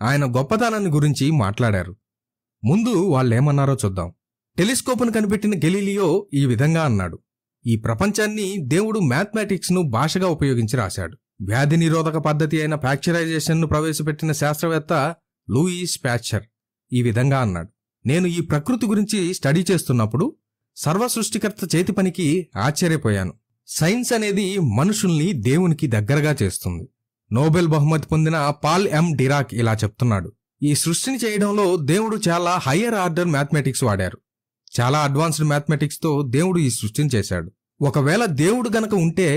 ఆయన గొప్పతనాన్ని గురించి మాట్లాడారు. ముందు వాళ్ళేమన్నారో చూద్దాం. టెలిస్కోప్ను కనిపెట్టిన గెలీలియో ఈ విధంగా అన్నాడు: ఈ ప్రపంచాన్ని దేవుడు మ్యాథమెటిక్స్ను భాషగా ఉపయోగించి రాశాడు. వ్యాధి నిరోధక పద్ధతి అయిన ఫ్యాక్చరైజేషన్ను ప్రవేశపెట్టిన శాస్త్రవేత్త లూయిస్ ప్యాస్చర్ ఈ విధంగా అన్నాడు: నేను ఈ ప్రకృతి గురించి స్టడీ చేస్తున్నప్పుడు సర్వసృష్టికర్త చేతి పనికి ఆశ్చర్యపోయాను. సైన్స్ అనేది మనుషుల్ని దేవునికి దగ్గరగా చేస్తుంది. నోబెల్ బహుమతి పొందిన పాల్ ఎం డిరాక్ ఇలా చెప్తున్నాడు: ఈ సృష్టిని చేయడంలో దేవుడు చాలా హయ్యర్ ఆర్డర్ మ్యాథమెటిక్స్ వాడారు. చాలా అడ్వాన్స్డ్ మ్యాథమెటిక్స్తో దేవుడు ఈ సృష్టిని చేశాడు. ఒకవేళ దేవుడు గనక ఉంటే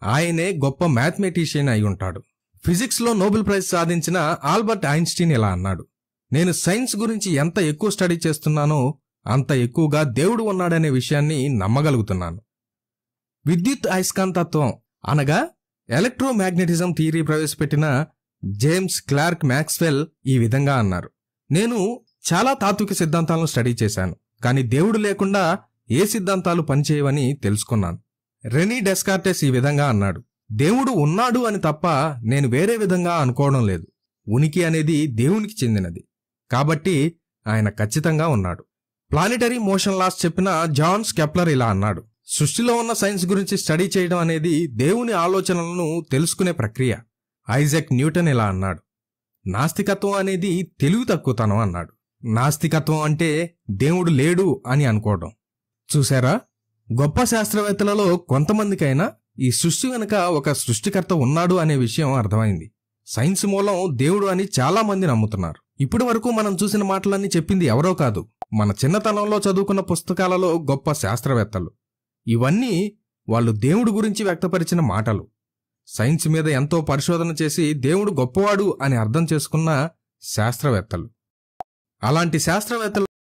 ఆయనే గొప్ప మ్యాథమెటిషియన్ అయి ఉంటాడు. ఫిజిక్స్లో నోబెల్ ప్రైజ్ సాధించిన ఆల్బర్ట్ ఐన్స్టీన్ ఇలా అన్నాడు: నేను సైన్స్ గురించి ఎంత ఎక్కువ స్టడీ చేస్తున్నానో అంత ఎక్కువగా దేవుడు ఉన్నాడనే విషయాన్ని నమ్మగలుగుతున్నాను. విద్యుత్ అయస్కాంతత్వం అనగా ఎలక్ట్రోమాగ్నెటిజం థియరీ ప్రవేశపెట్టిన జేమ్స్ క్లార్క్ మ్యాక్స్వెల్ ఈ విధంగా అన్నారు: నేను చాలా తాత్విక సిద్ధాంతాలను స్టడీ చేశాను, కానీ దేవుడు లేకుండా ఏ సిద్ధాంతాలు పనిచేయవని తెలుసుకున్నాను. రెనీ డెస్కార్టెస్ ఈ విధంగా అన్నాడు: దేవుడు ఉన్నాడు అని తప్ప నేను వేరే విధంగా అనుకోవడం లేదు. ఉనికి అనేది దేవునికి చెందినది, కాబట్టి ఆయన ఖచ్చితంగా ఉన్నాడు. ప్లానెటరీ మోషన్ లాస్ చెప్పిన జాన్ కెప్లర్ ఇలా అన్నాడు: సృష్టిలో ఉన్న సైన్స్ గురించి స్టడీ చేయడం అనేది దేవుని ఆలోచనలను తెలుసుకునే ప్రక్రియ. ఐజాక్ న్యూటన్ ఇలా అన్నాడు: నాస్తికత్వం అనేది తెలివి తక్కువతనం అన్నాడు. నాస్తికత్వం అంటే దేవుడు లేడు అని అనుకోవడం. చూశారా, గొప్ప శాస్త్రవేత్తలలో కొంతమందికైనా ఈ సృష్టి వెనుక ఒక సృష్టికర్త ఉన్నాడు అనే విషయం అర్థమైంది. సైన్స్ మూలం దేవుడు అని చాలా మంది నమ్ముతున్నారు. ఇప్పటి వరకు మనం చూసిన మాటలన్నీ చెప్పింది ఎవరో కాదు, మన చిన్నతనంలో చదువుకున్న పుస్తకాలలో గొప్ప శాస్త్రవేత్తలు. ఇవన్నీ వాళ్ళు దేవుడు గురించి వ్యక్తపరిచిన మాటలు. సైన్స్ మీద ఎంతో పరిశోధన చేసి దేవుడు గొప్పవాడు అని అర్థం చేసుకున్న శాస్త్రవేత్తలు. అలాంటి శాస్త్రవేత్తలు